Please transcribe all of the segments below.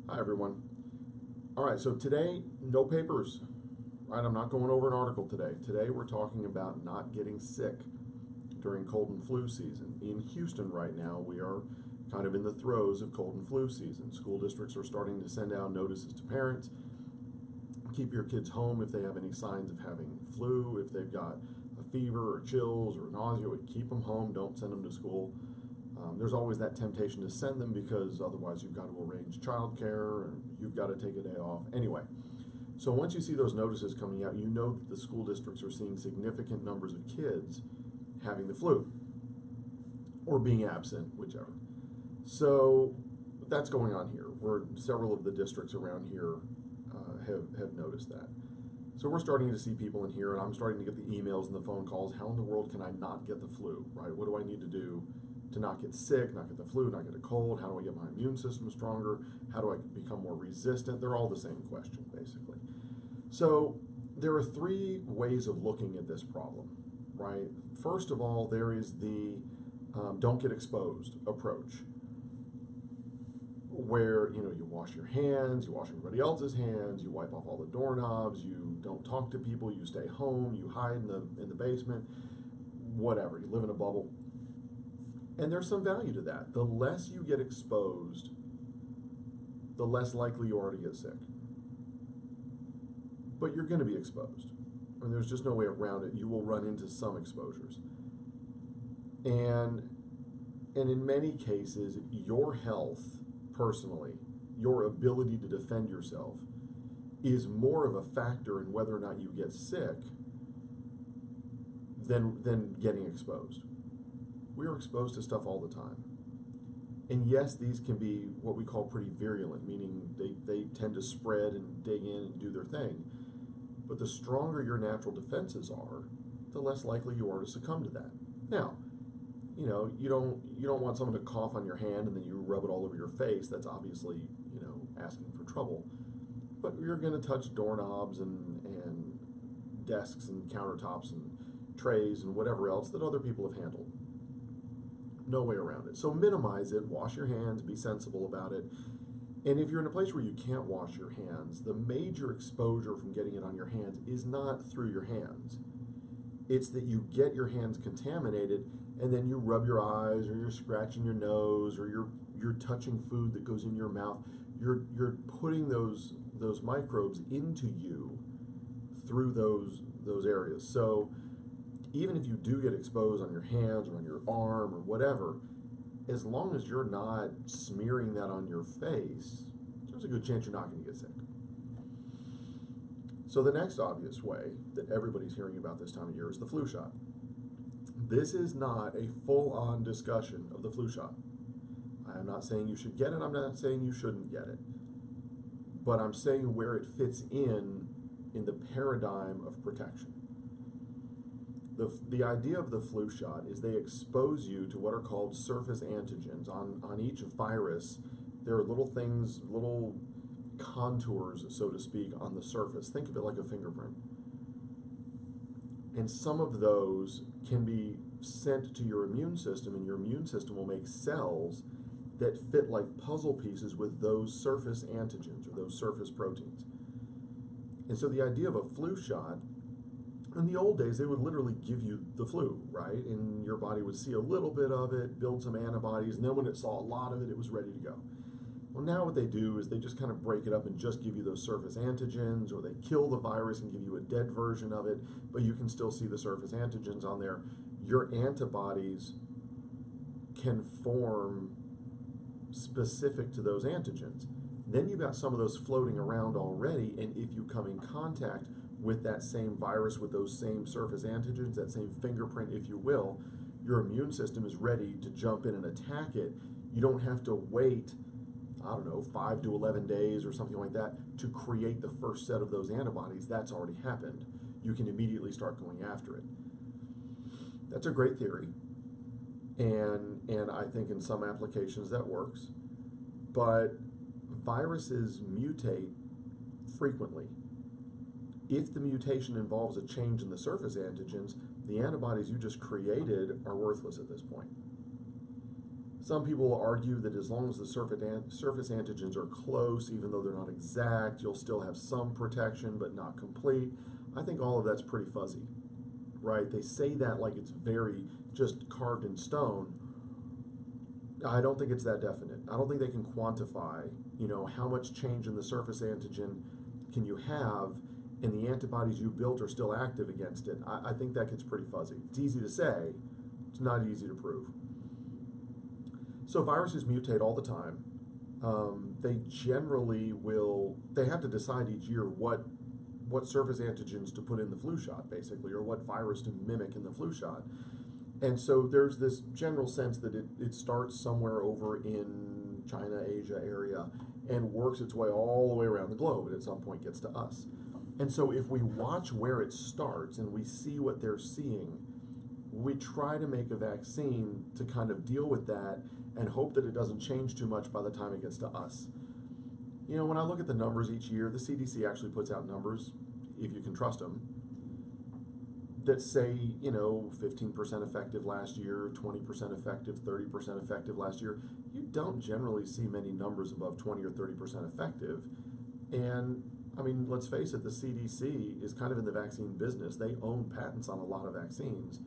Hi, everyone. All right, so today, no papers, right? I'm not going over an article today. Today, we're talking about not getting sick during cold and flu season. In Houston right now, we are kind of in the throes of cold and flu season. School districts are starting to send out notices to parents. Keep your kids home if they have any signs of having flu, if they've got a fever or chills or nausea, keep them home, don't send them to school. There's always that temptation to send them because otherwise you've got to arrange childcare and you've got to take a day off. Anyway, so once you see those notices coming out, you know that the school districts are seeing significant numbers of kids having the flu or being absent, whichever. So that's going on here. Several of the districts around here have noticed that. So we're starting to see people in here, and I'm starting to get the emails and the phone calls. How in the world can I not get the flu, right? What do I need to do to not get sick, not get the flu, not get a cold? How do I get my immune system stronger? How do I become more resistant? They're all the same question, basically. So there are three ways of looking at this problem, right? First of all, there is the don't get exposed approach, where you wash your hands, you wash everybody else's hands, you wipe off all the doorknobs, you don't talk to people, you stay home, you hide in the basement, whatever. You live in a bubble. And there's some value to that. The less you get exposed, the less likely you are to get sick. But you're going to be exposed. I mean, there's just no way around it. You will run into some exposures. And in many cases, your health, personally, your ability to defend yourself, is more of a factor in whether or not you get sick than getting exposed. We are exposed to stuff all the time. And yes, these can be what we call pretty virulent, meaning they tend to spread and dig in and do their thing. But the stronger your natural defenses are, the less likely you are to succumb to that. Now, you don't want someone to cough on your hand and then you rub it all over your face. That's obviously, asking for trouble. But you're going to touch doorknobs and desks and countertops and trays and whatever else that other people have handled. No way around it. So minimize it, wash your hands, be sensible about it. And if you're in a place where you can't wash your hands, the major exposure from getting it on your hands is not through your hands. It's that you get your hands contaminated and then you rub your eyes or you're scratching your nose or you're touching food that goes in your mouth. You're putting those microbes into you through those areas. So even if you do get exposed on your hands or on your arm or whatever, as long as you're not smearing that on your face, there's a good chance you're not going to get sick. So the next obvious way that everybody's hearing about this time of year is the flu shot. This is not a full-on discussion of the flu shot. I am not saying you should get it. I'm not saying you shouldn't get it. But I'm saying where it fits in the paradigm of protection. The idea of the flu shot is they expose you to what are called surface antigens. On each virus, there are little things, little contours, so to speak, on the surface. Think of it like a fingerprint. And some of those can be sent to your immune system, and your immune system will make cells that fit like puzzle pieces with those surface antigens or those surface proteins. And so the idea of a flu shot, in the old days, they would literally give you the flu, right? And your body would see a little bit of it, build some antibodies, and then when it saw a lot of it, it was ready to go. Well, now what they do is they just kind of break it up and just give you those surface antigens, or they kill the virus and give you a dead version of it, but you can still see the surface antigens on there. Your antibodies can form specific to those antigens. Then you've got some of those floating around already, and if you come in contact with that same virus, with those same surface antigens, that same fingerprint, if you will, your immune system is ready to jump in and attack it. You don't have to wait, 5 to 11 days or something like that to create the first set of those antibodies. That's already happened. You can immediately start going after it. That's a great theory. And I think in some applications that works. But viruses mutate frequently. If the mutation involves a change in the surface antigens, the antibodies you just created are worthless at this point. Some people will argue that as long as the surface antigens are close, even though they're not exact, you'll still have some protection, but not complete. I think all of that's pretty fuzzy, right? They say that like it's very just carved in stone. I don't think it's that definite. I don't think they can quantify, how much change in the surface antigen can you have, and the antibodies you built are still active against it. I think that gets pretty fuzzy. It's easy to say, it's not easy to prove. So viruses mutate all the time. They generally they have to decide each year what surface antigens to put in the flu shot, basically, or what virus to mimic in the flu shot. And so there's this general sense that it starts somewhere over in China, Asia area, and works its way all the way around the globe, and at some point gets to us. And so if we watch where it starts and we see what they're seeing, we try to make a vaccine to kind of deal with that and hope that it doesn't change too much by the time it gets to us. When I look at the numbers each year, the CDC actually puts out numbers, if you can trust them, that say, 15% effective last year, 20% effective, 30% effective last year. You don't generally see many numbers above 20 or 30% effective. And I mean, let's face it, the CDC is kind of in the vaccine business. They own patents on a lot of vaccines.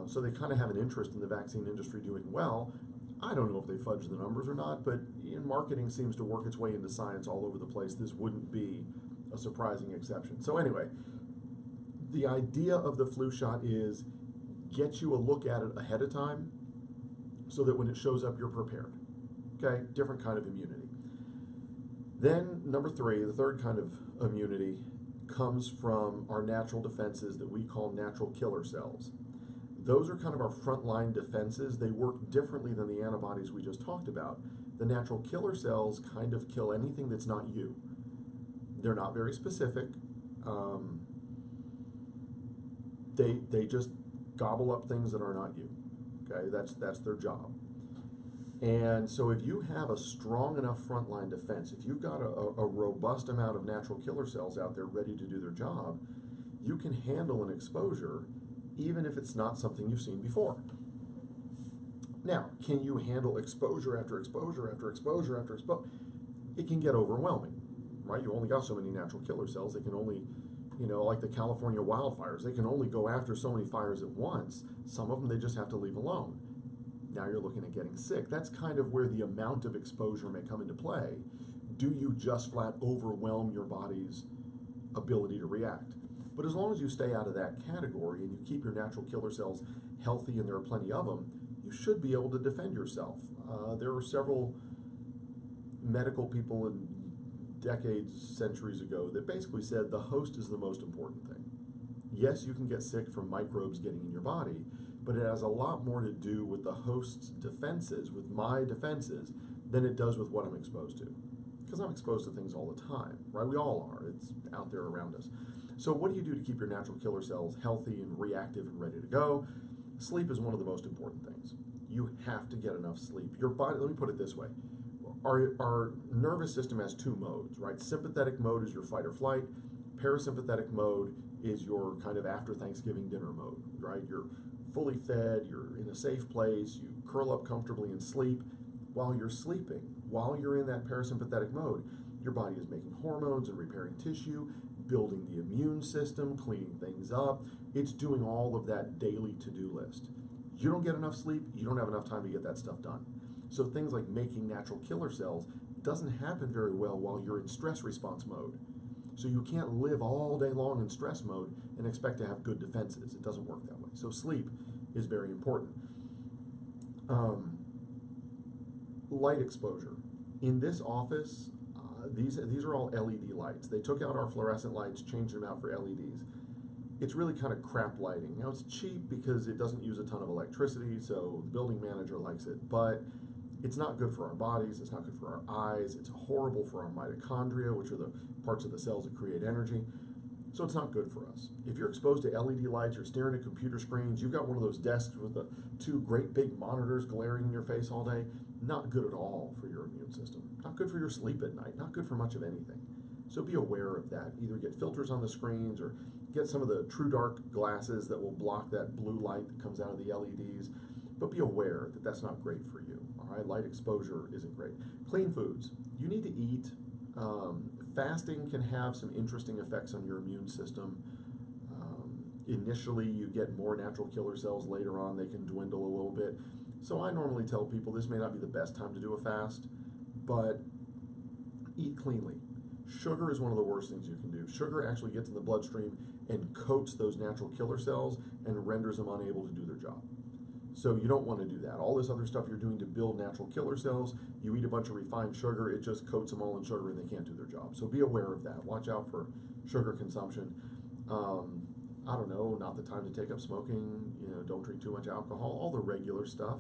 So they kind of have an interest in the vaccine industry doing well. I don't know if they fudge the numbers or not, but marketing seems to work its way into science all over the place. This wouldn't be a surprising exception. So anyway, the idea of the flu shot is get you a look at it ahead of time so that when it shows up, you're prepared. Okay, different kind of immunity. Then number 3, the third kind of immunity comes from our natural defenses that we call natural killer cells. Those are kind of our frontline defenses. They work differently than the antibodies we just talked about. The natural killer cells kind of kill anything that's not you. They're not very specific. They just gobble up things that are not you. Okay, that's their job. And so if you have a strong enough frontline defense, if you've got a robust amount of natural killer cells out there ready to do their job, you can handle an exposure even if it's not something you've seen before. Now, can you handle exposure after exposure after exposure after exposure? It can get overwhelming, right? You only got so many natural killer cells. They can only, like the California wildfires, they can only go after so many fires at once. Some of them they just have to leave alone. Now you're looking at getting sick. That's kind of where the amount of exposure may come into play. Do you just flat overwhelm your body's ability to react? But as long as you stay out of that category and you keep your natural killer cells healthy, and there are plenty of them, you should be able to defend yourself. There were several medical people in decades, centuries ago that basically said the host is the most important thing. Yes, you can get sick from microbes getting in your body, but it has a lot more to do with the host's defenses, with my defenses, than it does with what I'm exposed to. Because I'm exposed to things all the time, right? We all are. It's out there around us. So what do you do to keep your natural killer cells healthy and reactive and ready to go? Sleep is one of the most important things. You have to get enough sleep. Your body, let me put it this way. Our nervous system has 2 modes, right? Sympathetic mode is your fight or flight. Parasympathetic mode is your kind of after Thanksgiving dinner mode, right? You're fully fed, you're in a safe place, you curl up comfortably and sleep. While you're sleeping, while you're in that parasympathetic mode, your body is making hormones and repairing tissue, building the immune system, cleaning things up. It's doing all of that daily to-do list. You don't get enough sleep, you don't have enough time to get that stuff done. So things like making natural killer cells doesn't happen very well while you're in stress response mode. So you can't live all day long in stress mode and expect to have good defenses. It doesn't work that way. So sleep is very important. Light exposure. In this office, these are all LED lights. They took out our fluorescent lights, changed them out for LEDs. It's really kind of crap lighting. Now it's cheap because it doesn't use a ton of electricity, so the building manager likes it, but it's not good for our bodies, it's not good for our eyes, it's horrible for our mitochondria, which are the parts of the cells that create energy. So it's not good for us. If you're exposed to LED lights, you're staring at computer screens, you've got one of those desks with the 2 great big monitors glaring in your face all day, not good at all for your immune system. Not good for your sleep at night, not good for much of anything. So be aware of that. Either get filters on the screens or get some of the true dark glasses that will block that blue light that comes out of the LEDs. But be aware that that's not great for you. right? Light exposure isn't great. Clean foods. You need to eat. Fasting can have some interesting effects on your immune system. Initially, you get more natural killer cells. Later on, they can dwindle a little bit. So I normally tell people this may not be the best time to do a fast, but eat cleanly. Sugar is one of the worst things you can do. Sugar actually gets in the bloodstream and coats those natural killer cells and renders them unable to do their job. So you don't want to do that. All this other stuff you're doing to build natural killer cells, you eat a bunch of refined sugar, it just coats them all in sugar and they can't do their job. So be aware of that. Watch out for sugar consumption. I don't know, not the time to take up smoking, don't drink too much alcohol, all the regular stuff.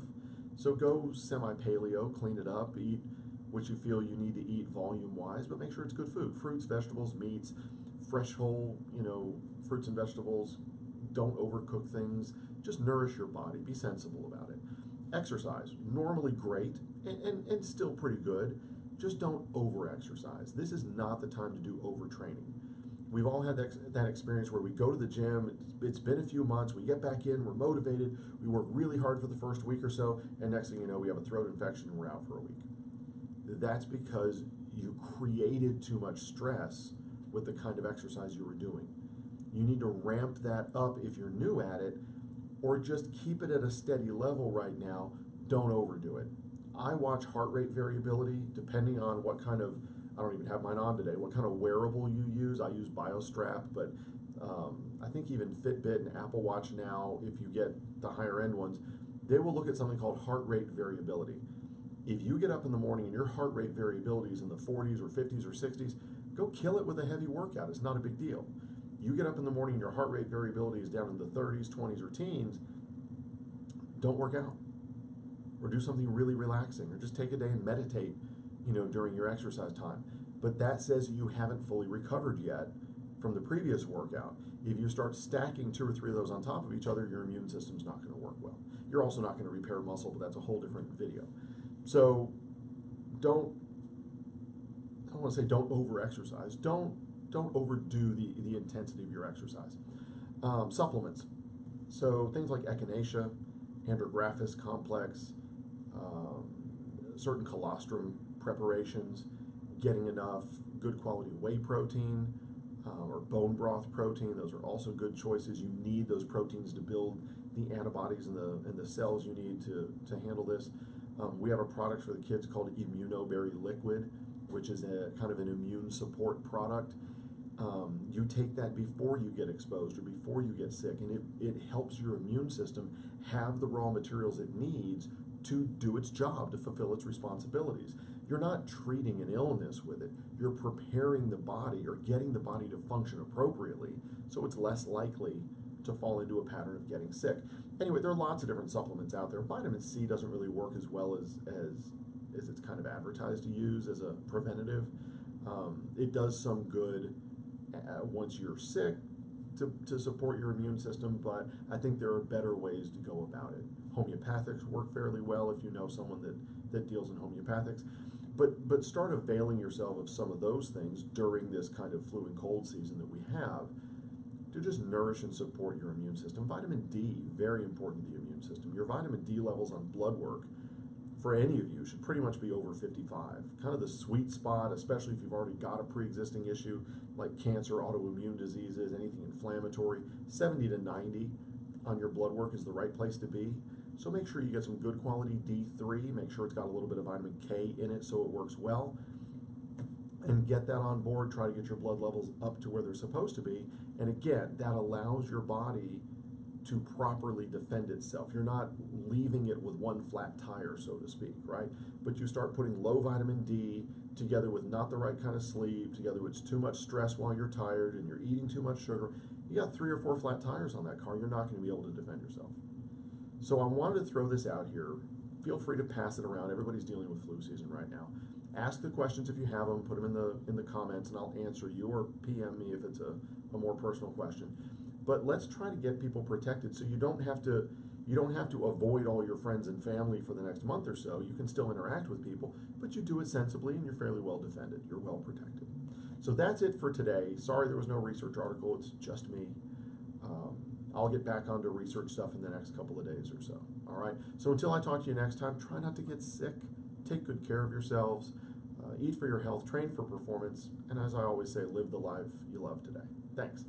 So go semi-paleo, clean it up, eat what you feel you need to eat volume-wise, but make sure it's good food. Fruits, vegetables, meats, fresh whole, fruits and vegetables. Don't overcook things. Just nourish your body. Be sensible about it. Exercise, normally great and still pretty good. Just don't over-exercise. This is not the time to do overtraining. We've all had that experience where we go to the gym, it's been a few months, we get back in, we're motivated, we work really hard for the first week or so, and next thing you know, we have a throat infection and we're out for a week. That's because you created too much stress with the kind of exercise you were doing. You need to ramp that up if you're new at it, or just keep it at a steady level right now. Don't overdo it. I watch heart rate variability depending on what kind of, I don't even have mine on today, what kind of wearable you use. I use BioStrap, but I think even Fitbit and Apple Watch now, if you get the higher end ones, they will look at something called heart rate variability. If you get up in the morning and your heart rate variability is in the 40s or 50s or 60s, go kill it with a heavy workout. It's not a big deal. You get up in the morning and your heart rate variability is down in the 30s, 20s, or teens, don't work out. Or do something really relaxing, or just take a day and meditate, during your exercise time. But that says you haven't fully recovered yet from the previous workout. If you start stacking 2 or 3 of those on top of each other, your immune system's not going to work well. You're also not going to repair muscle, but that's a whole different video. So I don't want to say don't over-exercise. Don't overdo the intensity of your exercise. Supplements. So things like echinacea, andrographis complex, certain colostrum preparations, getting enough good quality whey protein or bone broth protein. Those are also good choices. You need those proteins to build the antibodies and the cells you need to handle this. We have a product for the kids called Immunoberry Liquid, which is a kind of an immune support product. You take that before you get exposed or before you get sick, and it helps your immune system have the raw materials it needs to do its job, to fulfill its responsibilities. You're not treating an illness with it. You're preparing the body or getting the body to function appropriately so it's less likely to fall into a pattern of getting sick. Anyway, there are lots of different supplements out there. Vitamin C doesn't really work as well as it's kind of advertised to use as a preventative. It does some good once you're sick to support your immune system, but I think there are better ways to go about it. Homeopathics work fairly well if you know someone that deals in homeopathics. But start availing yourself of some of those things during this kind of flu and cold season that we have to just nourish and support your immune system. Vitamin D, very important to the immune system. Your vitamin D levels on blood work for any of you should pretty much be over 55. Kind of the sweet spot, especially if you've already got a pre-existing issue like cancer, autoimmune diseases, anything inflammatory. 70 to 90 on your blood work is the right place to be. So make sure you get some good quality D3. Make sure it's got a little bit of vitamin K in it so it works well. And get that on board. Try to get your blood levels up to where they're supposed to be. And again, that allows your body to properly defend itself. You're not leaving it with one flat tire, so to speak, right? But you start putting low vitamin D together with not the right kind of sleep, together with too much stress while you're tired and you're eating too much sugar. You got 3 or 4 flat tires on that car. You're not going to be able to defend yourself. So I wanted to throw this out here. Feel free to pass it around. Everybody's dealing with flu season right now. Ask the questions if you have them. Put them in the comments, and I'll answer you, or PM me if it's a more personal question. But let's try to get people protected so you don't have to avoid all your friends and family for the next month or so. You can still interact with people, but you do it sensibly and you're fairly well defended. You're well protected. So that's it for today. Sorry there was no research article. It's just me. I'll get back onto research stuff in the next couple of days or so. All right. So until I talk to you next time, try not to get sick. Take good care of yourselves. Eat for your health. Train for performance. And as I always say, live the life you love today. Thanks.